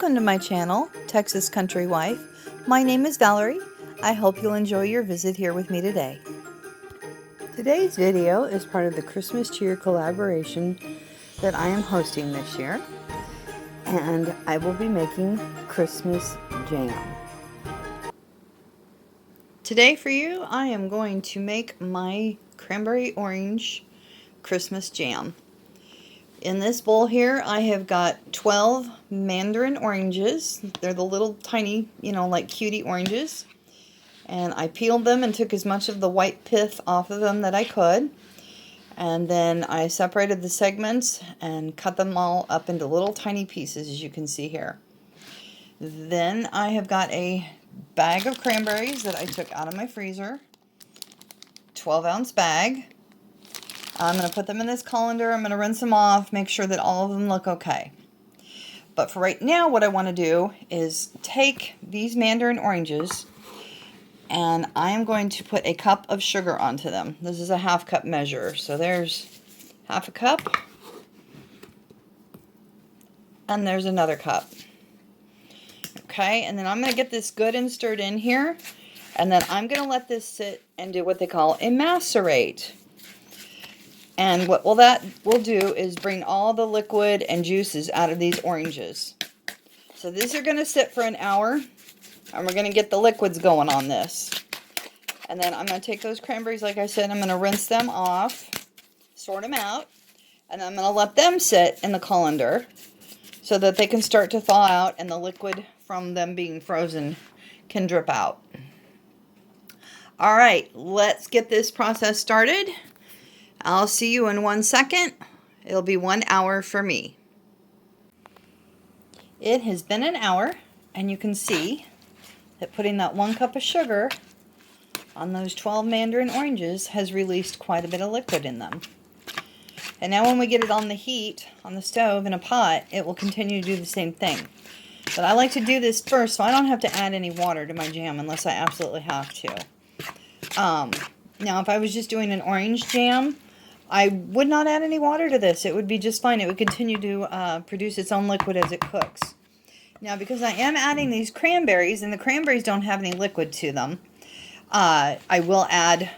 Welcome to my channel, Texas Country Wife. My name is Valerie. I hope you'll enjoy your visit here with me today. Today's video is part of the Christmas Cheer collaboration that I am hosting this year. And I will be making Christmas jam. Today for you, I am going to make my cranberry orange Christmas jam. In this bowl here, I have got 12 Mandarin Oranges. They're the little tiny, like cutie oranges. And I peeled them and took as much of the white pith off of them that I could. And then I separated the segments and cut them all up into little tiny pieces, as you can see here. Then I have got a bag of cranberries that I took out of my freezer. 12-ounce bag. I'm going to put them in this colander. I'm going to rinse them off, make sure that all of them look okay. But for right now, what I want to do is take these Mandarin Oranges and I am going to put a cup of sugar onto them. This is a half cup measure. So there's half a cup. And there's another cup. Okay, and then I'm going to get this good and stirred in here. And then I'm going to let this sit and do what they call a macerate. And what that will do is bring all the liquid and juices out of these oranges. So these are going to sit for an hour. And we're going to get the liquids going on this. And then I'm going to take those cranberries, like I said, I'm going to rinse them off, sort them out, and I'm going to let them sit in the colander so that they can start to thaw out and the liquid from them being frozen can drip out. All right, let's get this process started. I'll see you in 1 second. It'll be 1 hour for me. It has been an hour, and you can see that putting that 1 cup of sugar on those 12 Mandarin Oranges has released quite a bit of liquid in them. And now when we get it on the heat, on the stove in a pot, it will continue to do the same thing. But I like to do this first so I don't have to add any water to my jam unless I absolutely have to. Now if I was just doing an orange jam, I would not add any water to this. It would be just fine. It would continue to produce its own liquid as it cooks. Now, because I am adding these cranberries, and the cranberries don't have any liquid to them, I will add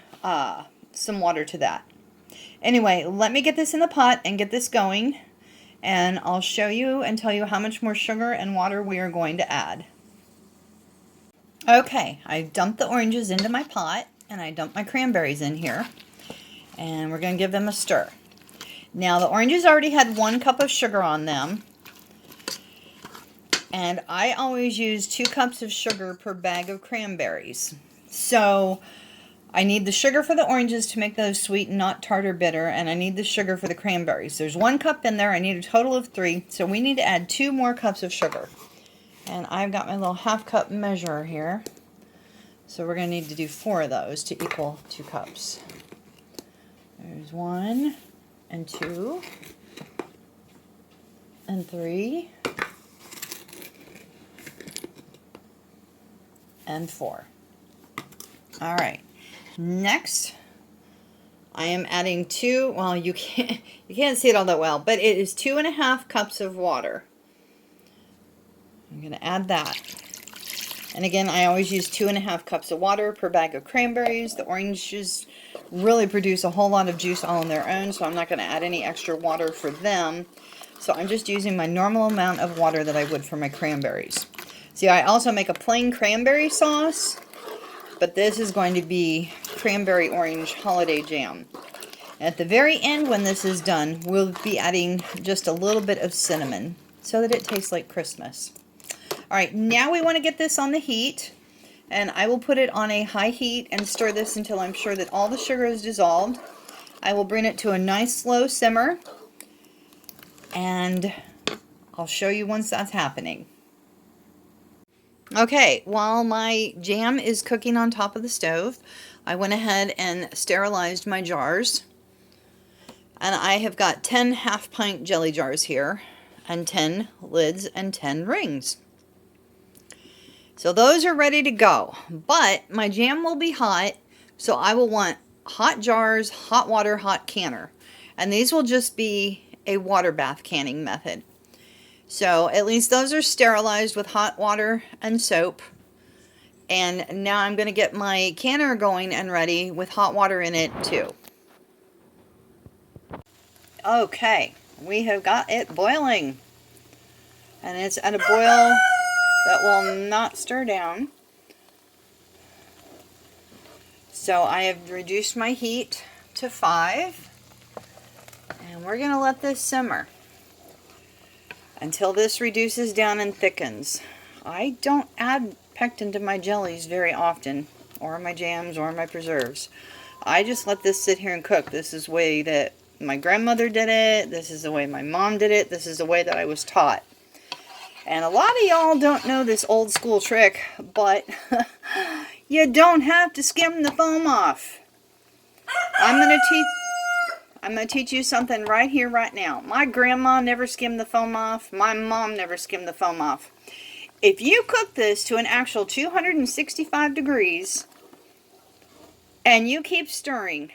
some water to that. Anyway, let me get this in the pot and get this going, and I'll show you and tell you how much more sugar and water we are going to add. Okay, I dumped the oranges into my pot, and I dumped my cranberries in here. And we're going to give them a stir. Now the oranges already had 1 cup of sugar on them. And I always use 2 cups of sugar per bag of cranberries. So I need the sugar for the oranges to make those sweet and not tart or bitter. And I need the sugar for the cranberries. There's 1 cup in there. I need a total of 3. So we need to add 2 more cups of sugar. And I've got my little half cup measure here. So we're going to need to do 4 of those to equal 2 cups. There's 1 and 2 and 3 and 4. All right. Next, I am adding 2. Well, you can't see it all that well, but it is 2.5 cups of water. I'm going to add that. And again, I always use 2.5 cups of water per bag of cranberries. The oranges really produce a whole lot of juice all on their own, so I'm not going to add any extra water for them. So I'm just using my normal amount of water that I would for my cranberries. See, I also make a plain cranberry sauce, but this is going to be cranberry orange holiday jam. And at the very end, when this is done, we'll be adding just a little bit of cinnamon so that it tastes like Christmas. All right, now we want to get this on the heat, and I will put it on a high heat and stir this until I'm sure that all the sugar is dissolved. I will bring it to a nice slow simmer, and I'll show you once that's happening. Okay, while my jam is cooking on top of the stove, I went ahead and sterilized my jars. And I have got 10 half-pint jelly jars here, and 10 lids and 10 rings. So those are ready to go, but my jam will be hot, so I will want hot jars, hot water, hot canner. And these will just be a water bath canning method. So at least those are sterilized with hot water and soap. And now I'm going to get my canner going and ready with hot water in it too. Okay, we have got it boiling. And it's at a boil that will not stir down. So I have reduced my heat to 5. And we're going to let this simmer until this reduces down and thickens. I don't add pectin to my jellies very often, or my jams, or my preserves. I just let this sit here and cook. This is the way that my grandmother did it. This is the way my mom did it. This is the way that I was taught. And a lot of y'all don't know this old school trick, but you don't have to skim the foam off. I'm going to teach you something right here, right now. My grandma never skimmed the foam off. My mom never skimmed the foam off. If you cook this to an actual 265 degrees and you keep stirring,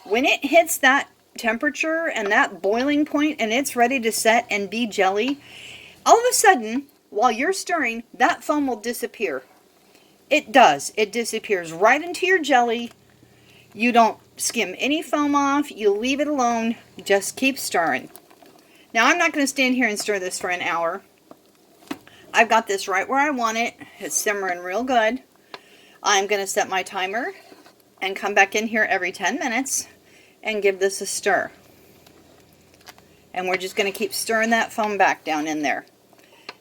when it hits that temperature and that boiling point and it's ready to set and be jelly, all of a sudden, while you're stirring, that foam will disappear. It does. It disappears right into your jelly. You don't skim any foam off. You leave it alone. Just keep stirring. Now, I'm not going to stand here and stir this for an hour. I've got this right where I want it. It's simmering real good. I'm going to set my timer and come back in here every 10 minutes and give this a stir. And we're just going to keep stirring that foam back down in there.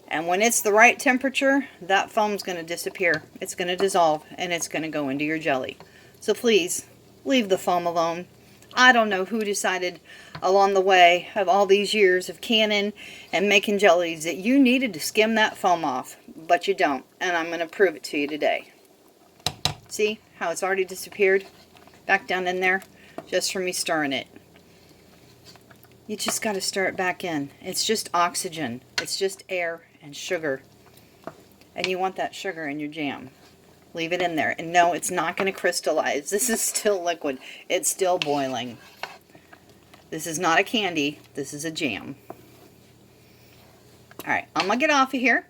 And when it's the right temperature, that foam's going to disappear. It's going to dissolve and it's going to go into your jelly. So please, leave the foam alone. I don't know who decided along the way of all these years of canning and making jellies that you needed to skim that foam off, but you don't, and I'm going to prove it to you today. See how it's already disappeared back down in there just from me stirring it. You just got to stir it back in. It's just oxygen. It's just air and sugar, and you want that sugar in your jam. Leave it in there. And no, it's not going to crystallize. This is still liquid. It's still boiling. This is not a candy. This is a jam. Alright, I'm going to get off of here.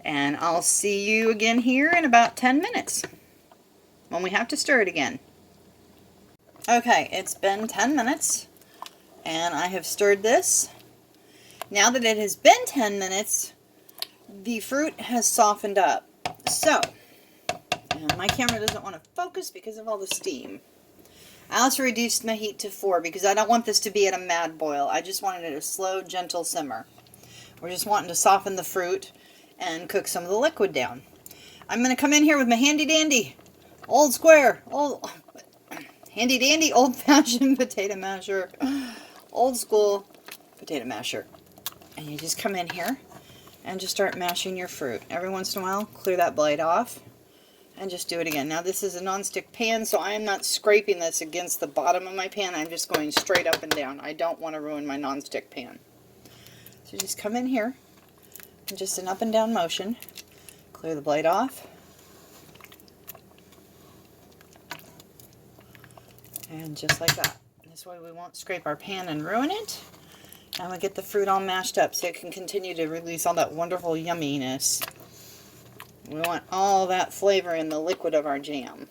And I'll see you again here in about 10 minutes. When we have to stir it again. Okay, it's been 10 minutes. And I have stirred this. Now that it has been 10 minutes, the fruit has softened up. So, and my camera doesn't want to focus because of all the steam. I also reduced my heat to 4 because I don't want this to be at a mad boil. I just wanted it a slow, gentle simmer. We're just wanting to soften the fruit and cook some of the liquid down. I'm going to come in here with my handy-dandy, handy-dandy, old-fashioned potato masher. Old school potato masher. And you just come in here and just start mashing your fruit. Every once in a while, clear that blade off. And just do it again. Now this is a non-stick pan, so I am not scraping this against the bottom of my pan. I'm just going straight up and down. I don't want to ruin my non-stick pan. So just come in here, and just an up and down motion. Clear the blade off. And just like that. This way we won't scrape our pan and ruin it. And we get the fruit all mashed up so it can continue to release all that wonderful yumminess. We want all that flavor in the liquid of our jam.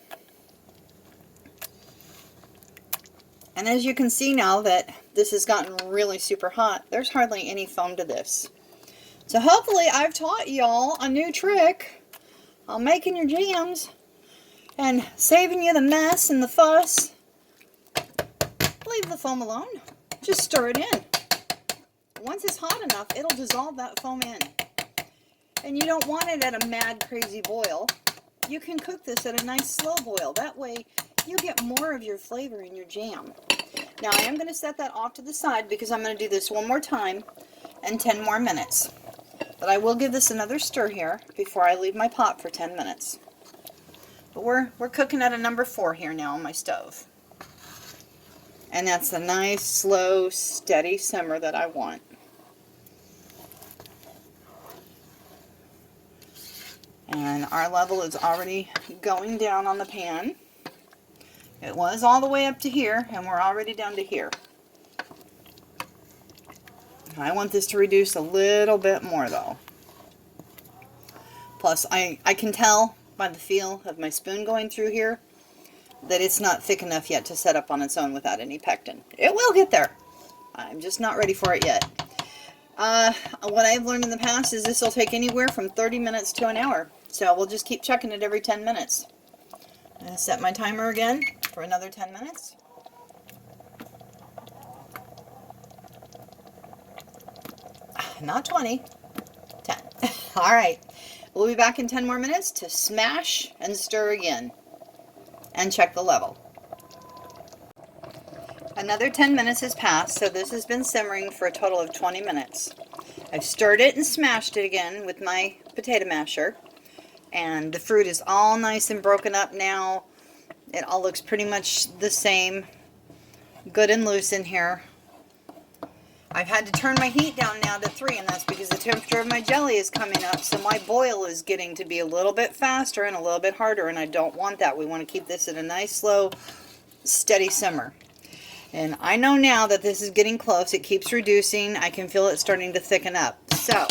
And as you can see now that this has gotten really super hot, there's hardly any foam to this. So hopefully I've taught y'all a new trick on making your jams and saving you the mess and the fuss. Leave the foam alone. Just stir it in. Once it's hot enough, it'll dissolve that foam in. And you don't want it at a mad, crazy boil. You can cook this at a nice slow boil. That way, you get more of your flavor in your jam. Now, I am going to set that off to the side because I'm going to do this one more time and 10 more minutes. But I will give this another stir here before I leave my pot for 10 minutes. But we're cooking at a number 4 here now on my stove. And that's a nice, slow, steady simmer that I want. And our level is already going down on the pan. It was all the way up to here, and we're already down to here. I want this to reduce a little bit more though. Plus, I can tell by the feel of my spoon going through here that it's not thick enough yet to set up on its own without any pectin. It will get there. I'm just not ready for it yet. What I've learned in the past is this will take anywhere from 30 minutes to an hour. So we'll just keep checking it every 10 minutes. I'm going to set my timer again for another 10 minutes. Not 20, 10. All right. We'll be back in 10 more minutes to smash and stir again and check the level. Another 10 minutes has passed, so this has been simmering for a total of 20 minutes. I've stirred it and smashed it again with my potato masher, and the fruit is all nice and broken up now. It all looks pretty much the same, good and loose in here. I've had to turn my heat down now to 3, and that's because the temperature of my jelly is coming up, so my boil is getting to be a little bit faster and a little bit harder, and I don't want that. We want to keep this at a nice, slow, steady simmer. And I know now that this is getting close. It keeps reducing. I can feel it starting to thicken up. So,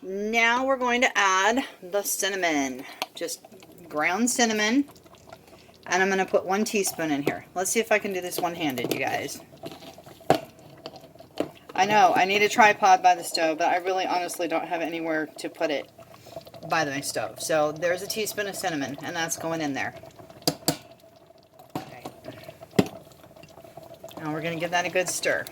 now we're going to add the cinnamon. Just ground cinnamon. And I'm going to put 1 teaspoon in here. Let's see if I can do this one-handed, you guys. I know, I need a tripod by the stove, but I really honestly don't have anywhere to put it by my stove. So there's a teaspoon of cinnamon, and that's going in there. Okay. Now we're going to give that a good stir.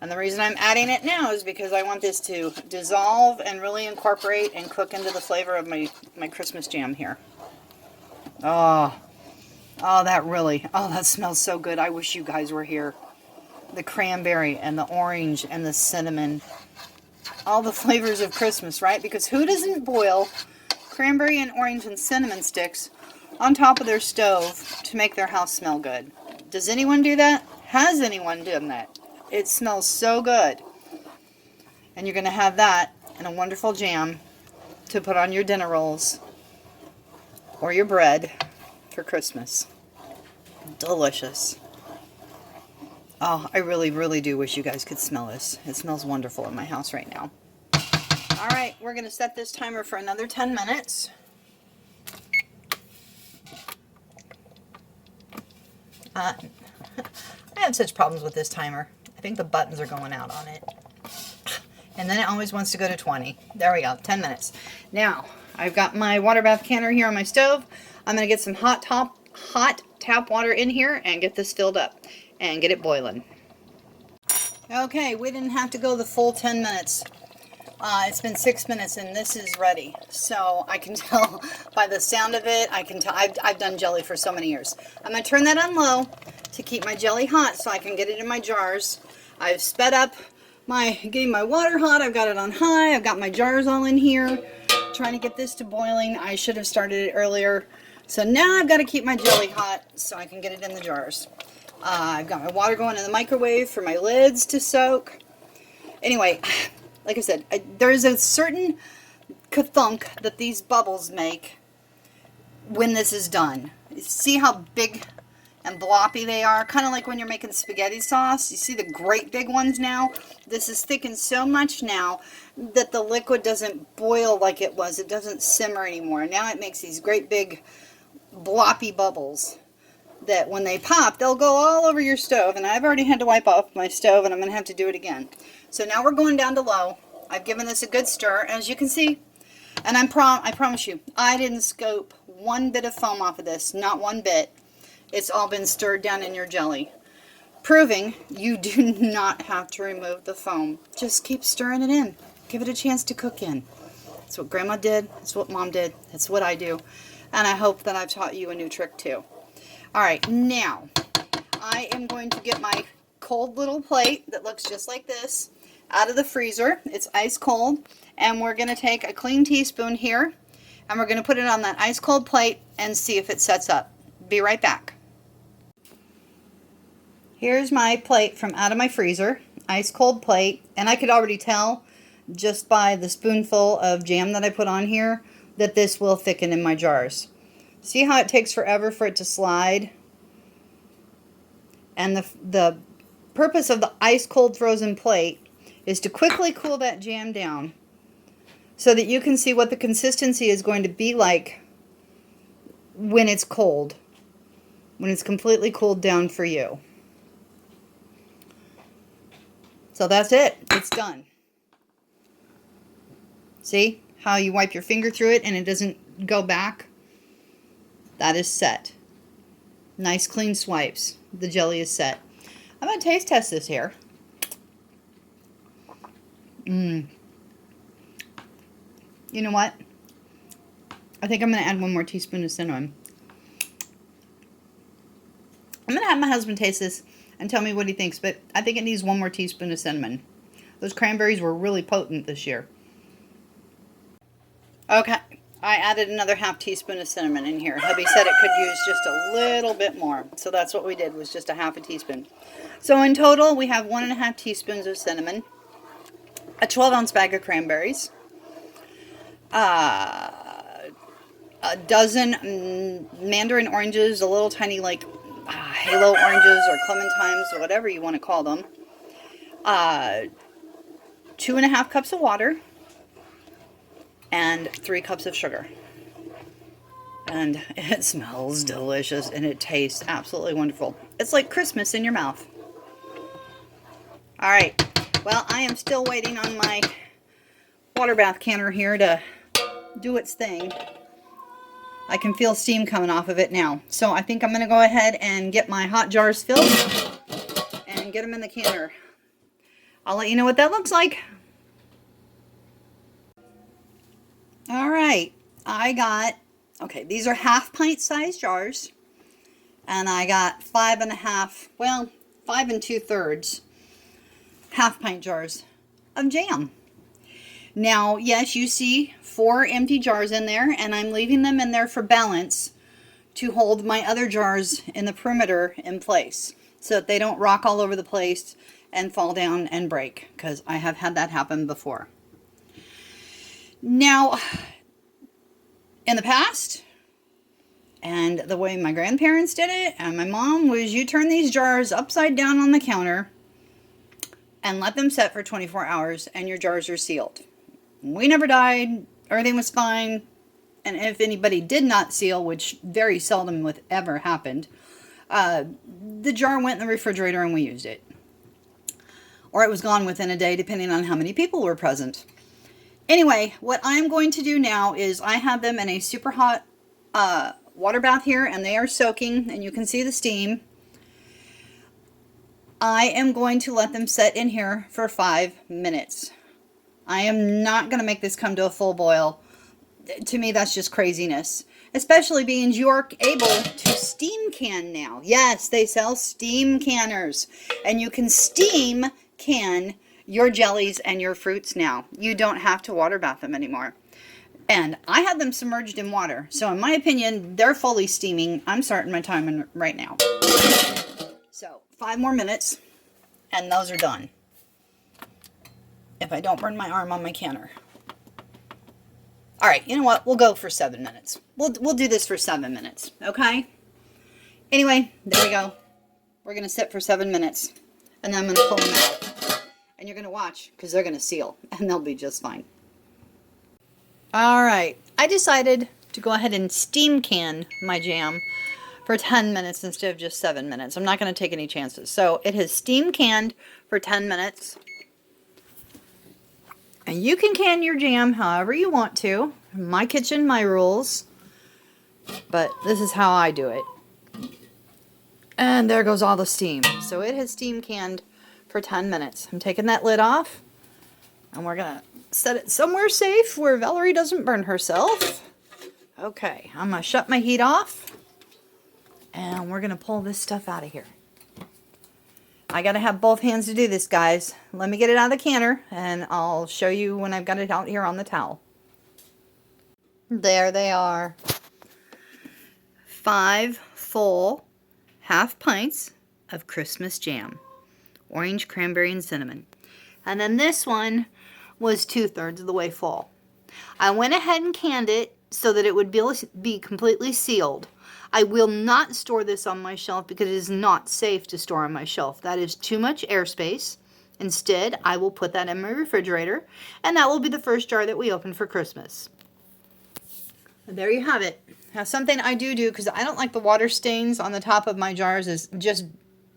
And the reason I'm adding it now is because I want this to dissolve and really incorporate and cook into the flavor of my Christmas jam here. Oh, that smells so good. I wish you guys were here. The cranberry and the orange and the cinnamon. All the flavors of Christmas, right? Because who doesn't boil cranberry and orange and cinnamon sticks on top of their stove to make their house smell good? Does anyone do that? Has anyone done that? It smells so good. And you're going to have that and a wonderful jam to put on your dinner rolls or your bread for Christmas. Delicious. Oh, I really, really do wish you guys could smell this. It smells wonderful in my house right now. All right, we're going to set this timer for another 10 minutes. I have such problems with this timer. I think the buttons are going out on it. And then it always wants to go to 20. There we go, 10 minutes. Now, I've got my water bath canner here on my stove. I'm going to get some hot tap water in here and get this filled up and get it boiling. Okay, we didn't have to go the full 10 minutes. It's been 6 minutes and this is ready. So I can tell by the sound of it, I can tell I've done jelly for so many years. I'm going to turn that on low to keep my jelly hot so I can get it in my jars. I've sped up getting my water hot. I've got it on high. I've got my jars all in here, trying to get this to boiling. I should have started it earlier. So now I've got to keep my jelly hot so I can get it in the jars. I've got my water going in the microwave for my lids to soak. Anyway, like I said, there's a certain ka-thunk that these bubbles make when this is done. See how big and bloppy they are? Kind of like when you're making spaghetti sauce. You see the great big ones now? This is thickened so much now that the liquid doesn't boil like it was. It doesn't simmer anymore. Now it makes these great big bloppy bubbles that when they pop, they'll go all over your stove. And I've already had to wipe off my stove, and I'm going to have to do it again. So now we're going down to low. I've given this a good stir, as you can see. And I promise you, I didn't scoop one bit of foam off of this. Not one bit. It's all been stirred down in your jelly. Proving you do not have to remove the foam. Just keep stirring it in. Give it a chance to cook in. That's what Grandma did. That's what Mom did. That's what I do. And I hope that I've taught you a new trick too. Alright, now I am going to get my cold little plate that looks just like this out of the freezer. It's ice cold. And we're going to take a clean teaspoon here. And we're going to put it on that ice cold plate and see if it sets up. Be right back. Here's my plate from out of my freezer. Ice cold plate. And I could already tell just by the spoonful of jam that I put on here that this will thicken in my jars. See how it takes forever for it to slide? And the purpose of the ice cold frozen plate is to quickly cool that jam down so that you can see what the consistency is going to be like when it's cold, when it's completely cooled down for you. So that's it. It's done. See how you wipe your finger through it and it doesn't go back? That is set. Nice clean swipes. The jelly is set. I'm going to taste test this here. You know what? I think I'm going to add 1 more teaspoon of cinnamon. I'm going to have my husband taste this and tell me what he thinks, but I think it needs 1 more teaspoon of cinnamon. Those cranberries were really potent this year. Okay, I added another ½ teaspoon of cinnamon in here. Hubby said it could use just a little bit more, so that's what we did, was just a ½ teaspoon. So in total, we have 1½ teaspoons of cinnamon, a 12-ounce bag of cranberries, a dozen Mandarin oranges, a little tiny like halo oranges or clementines or whatever you want to call them, 2½ cups of water, and 3 cups of sugar. And it smells delicious and it tastes absolutely wonderful. It's like Christmas in your mouth. Alright, well, I am still waiting on my water bath canner here to do its thing. I can feel steam coming off of it now. So I think I'm going to go ahead and get my hot jars filled and get them in the canner. I'll let you know what that looks like. Alright, I got, okay, these are half-pint size jars. And I got 5½ half-pint jars of jam. Now, yes, you see 4 empty jars in there, and I'm leaving them in there for balance to hold my other jars in the perimeter in place so that they don't rock all over the place and fall down and break, because I have had that happen before. Now, in the past, and the way my grandparents did it, and my mom, was you turn these jars upside down on the counter and let them set for 24 hours, and your jars are sealed. We never died. Everything was fine. And if anybody did not seal, which very seldom would ever happened, the jar went in the refrigerator and we used it. Or it was gone within a day, depending on how many people were present. Anyway, what I'm going to do now is I have them in a super hot water bath here, and they are soaking, and you can see the steam. I am going to let them set in here for 5 minutes. I am not going to make this come to a full boil. To me, that's just craziness. Especially being you're able to steam can now. Yes, they sell steam canners. And you can steam can your jellies and your fruits now. You don't have to water bath them anymore. And I had them submerged in water. So in my opinion, they're fully steaming. I'm starting my timer right now. So 5 more minutes and those are done. If I don't burn my arm on my canner. All right, you know what? We'll go for 7 minutes. We'll do this for 7 minutes, okay? Anyway, there we go. We're going to sit for 7 minutes. And then I'm going to pull them out. And you're going to watch, because they're going to seal. And they'll be just fine. All right. I decided to go ahead and steam can my jam for 10 minutes instead of just 7 minutes. I'm not going to take any chances. So it has steam canned for 10 minutes. And you can can your jam however you want to. My kitchen, my rules. But this is how I do it. And there goes all the steam. So it has steam canned for 10 minutes. I'm taking that lid off. And we're going to set it somewhere safe where Valerie doesn't burn herself. Okay, I'm going to shut my heat off. And we're going to pull this stuff out of here. I got to have both hands to do this, guys. Let me get it out of the canner, and I'll show you when I've got it out here on the towel. There they are. 5 full half pints of Christmas jam. Orange, cranberry, and cinnamon. And then this one was 2/3 of the way full. I went ahead and canned it so that it would be completely sealed. I will not store this on my shelf because it is not safe to store on my shelf. That is too much airspace. Instead, I will put that in my refrigerator, and that will be the first jar that we open for Christmas. And there you have it. Now, something I do because I don't like the water stains on the top of my jars is just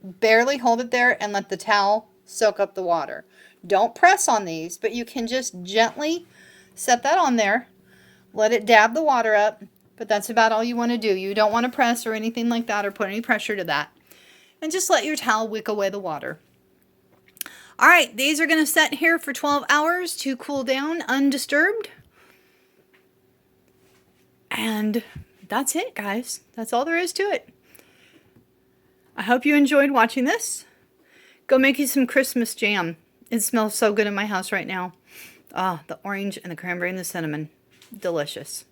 barely hold it there and let the towel soak up the water. Don't press on these, but you can just gently set that on there, let it dab the water up, but that's about all you want to do. You don't want to press or anything like that or put any pressure to that. And just let your towel wick away the water. All right, these are going to set here for 12 hours to cool down undisturbed. And that's it, guys. That's all there is to it. I hope you enjoyed watching this. Go make you some Christmas jam. It smells so good in my house right now. Ah, the orange and the cranberry and the cinnamon. Delicious.